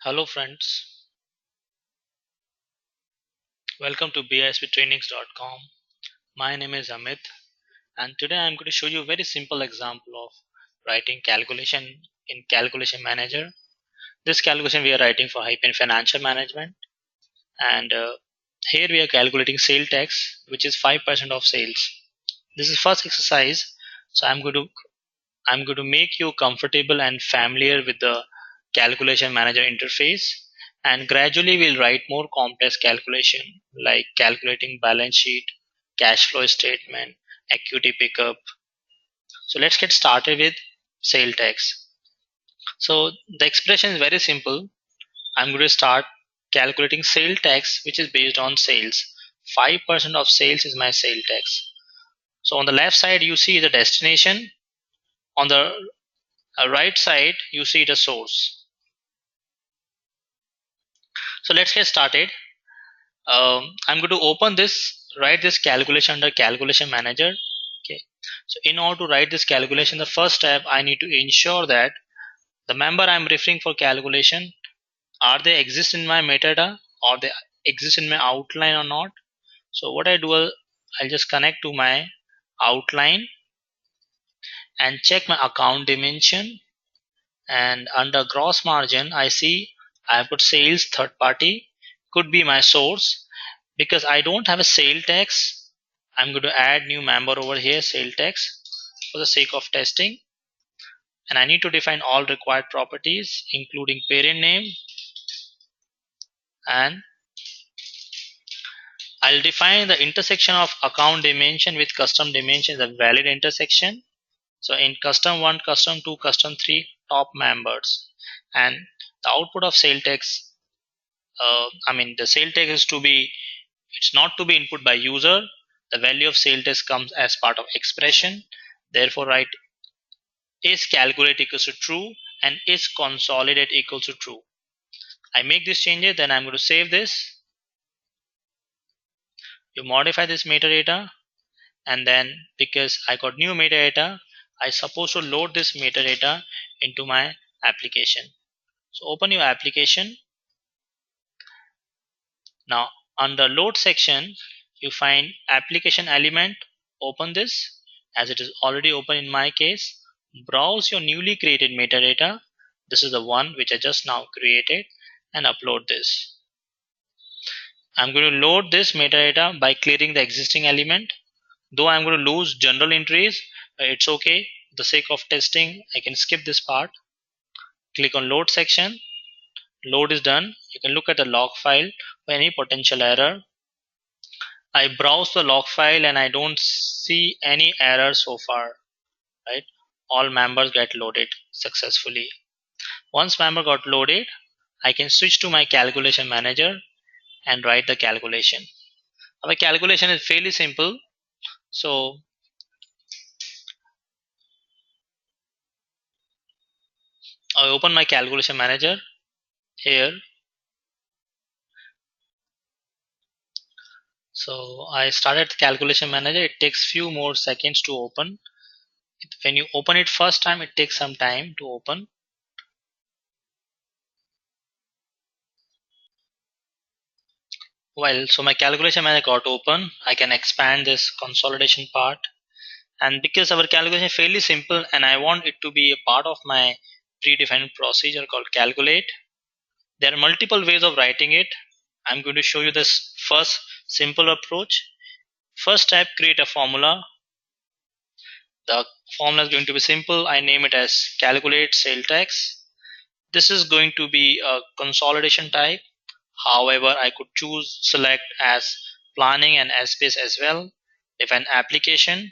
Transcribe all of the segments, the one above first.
Hello friends, welcome to bisbtrainings.com. My name is Amit and today I'm going to show you a very simple example of writing calculation in calculation manager. This calculation we are writing for HFM financial management and here we are calculating sale tax which is 5% of sales. This is first exercise, so I'm going to make you comfortable and familiar with the calculation manager interface, and gradually we'll write more complex calculation like calculating balance sheet, cash flow statement, equity pickup. So let's get started with sale tax. So the expression is very simple. I'm going to start calculating sale tax which is based on sales. 5% of sales is my sale tax. So on the left side you see the destination, on the right side you see the source. So let's get started. I'm going to write this calculation under calculation manager. Okay. So in order to write this calculation, the first step I need to ensure that the member I'm referring for calculation, are they exist in my metadata or they exist in my outline or not. So what I do, I'll just connect to my outline and check my account dimension, and under gross margin I see I put sales third party, could be my source. Because I don't have a sale tax, I'm going to add new member over here, sale tax, for the sake of testing. And I need to define all required properties including parent name, and I'll define the intersection of account dimension with custom dimension as a valid intersection. So in custom 1, custom 2, custom 3 top members, and the output of sale tax, the sale tax is to be, it's not to be input by user. The value of sale tax comes as part of expression. Therefore write is calculate equals to true and is consolidate equals to true. I make this changes, then I'm going to save this. You modify this metadata, and then because I got new metadata, I supposed to load this metadata into my application. So open your application. Now under load section you find application element. Open this as it is already open in my case. Browse your newly created metadata. This is the one which I just now created, and upload this. I'm going to load this metadata by clearing the existing element. Though I'm going to lose general entries, it's okay. For the sake of testing, I can skip this part. Click on load section. Load is done. You can look at the log file for any potential error. I browse the log file and I don't see any error so far. Right? All members get loaded successfully. Once member got loaded, I can switch to my calculation manager and write the calculation. Our calculation is fairly simple. So I open my calculation manager here. So I started the calculation manager. It takes few more seconds to open. When you open it first time, it takes some time to open. Well, so my calculation manager got open. I can expand this consolidation part. And because our calculation is fairly simple and I want it to be a part of my predefined procedure called calculate, there are multiple ways of writing it. I'm going to show you this first simple approach. First step, create a formula. The formula is going to be simple. I name it as calculate sale tax. This is going to be a consolidation type. However, I could choose select as planning and space as well. If an application,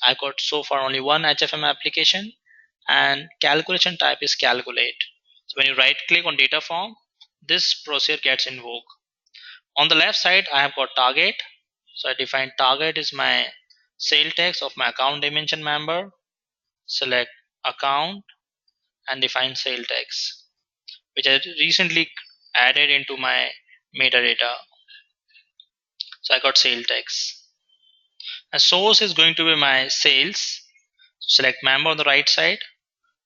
I got so far only one HFM application, and calculation type is calculate. So when you right click on data form, this procedure gets invoked. On the left side I have got target. So I define target is my sale tax of my account dimension member. Select account and define sale tax, which I recently added into my metadata. So I got sale tax. A source is going to be my sales. Select member on the right side.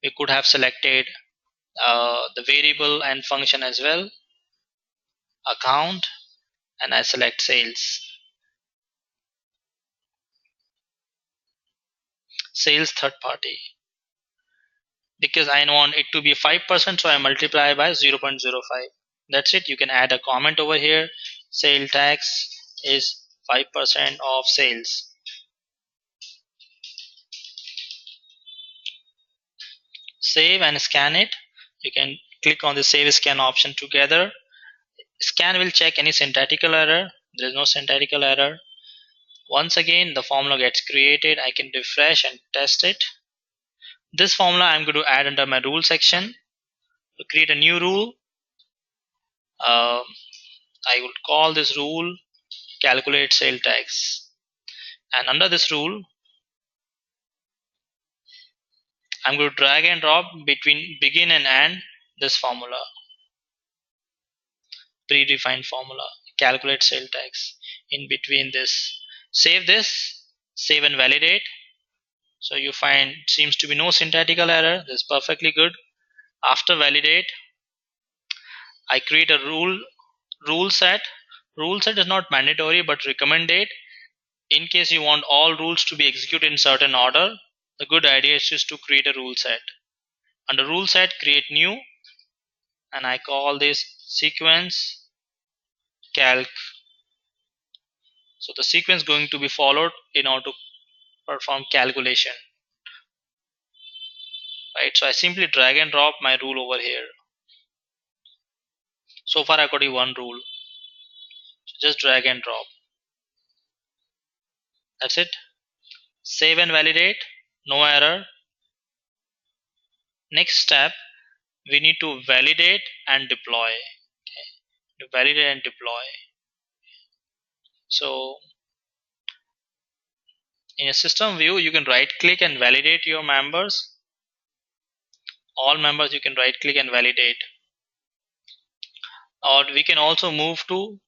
We could have selected the variable and function as well, account, and I select sales. Sales third party. Because I want it to be 5%, so I multiply by 0.05. That's it. You can add a comment over here. Sale tax is 5% of sales. Save and scan it. You can click on the save scan option together. Scan will check any syntactical error. There is no syntactical error. Once again, the formula gets created. I can refresh and test it. This formula I'm going to add under my rule section. To create a new rule, I would call this rule calculate sale tax. And under this rule, I'm going to drag and drop between begin and end this formula, predefined formula, calculate sale tax. In between this, save this, save and validate. So you find seems to be no syntactical error. This is perfectly good. After validate, I create a rule set. Rule set is not mandatory but recommended in case you want all rules to be executed in certain order. The good idea is just to create a rule set. Under rule set, create new, and I call this sequence calc. So the sequence going to be followed in order to perform calculation. Right, so I simply drag and drop my rule over here. So far I got one rule. So just drag and drop. That's it. Save and validate. No error. Next step, we need to validate and deploy. Okay. Validate and deploy. So in a system view, you can right click and validate your members. All members you can right click and validate. Or we can also move to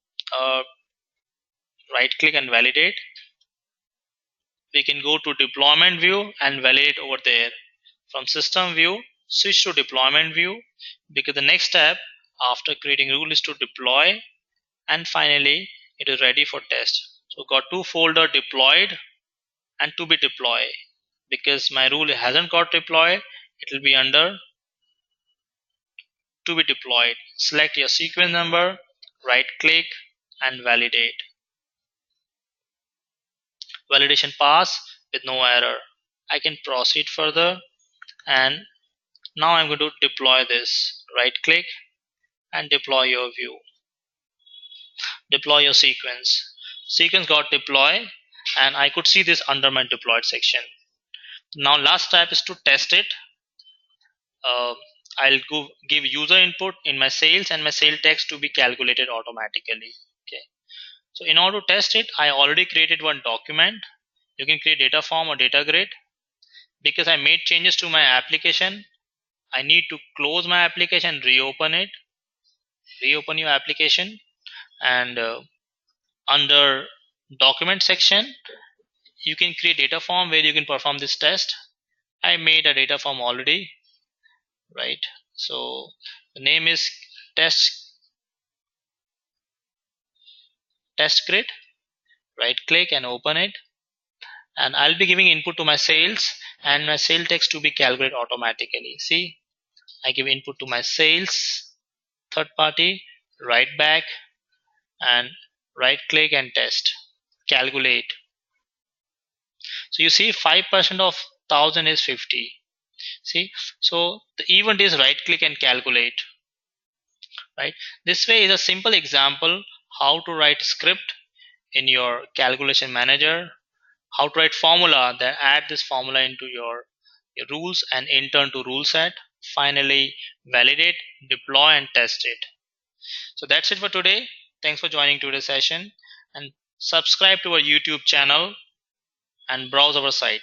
right click and validate. We can go to deployment view and validate over there. From system view, switch to deployment view, because the next step after creating rule is to deploy, and finally it is ready for test. So got two folder, deployed and to be deployed. Because my rule hasn't got deployed, it will be under to be deployed. Select your sequence number, right click and validate. Validation pass with no error. I can proceed further, and now I'm going to deploy this. Right click and deploy your view. Deploy your sequence. Sequence got deployed, and I could see this under my deployed section. Now last step is to test it. I'll give user input in my sales and my sale text to be calculated automatically. Okay. So in order to test it, I already created one document. You can create data form or data grid. Because I made changes to my application, I need to close my application, reopen it. Reopen your application, and under document section, you can create data form where you can perform this test. I made a data form already, right? So the name is test grid. Right click and open it, and I'll be giving input to my sales and my sale text to be calculated automatically. See, I give input to my sales third party, right back and right click and test calculate. So you see 5% of 1000 is 50. See, so the event is right click and calculate. Right, this way is a simple example how to write script in your calculation manager, how to write formula that add this formula into your rules and intern to rule set, finally validate, deploy and test it. So that's it for today. Thanks for joining today's session, and subscribe to our YouTube channel and browse our site.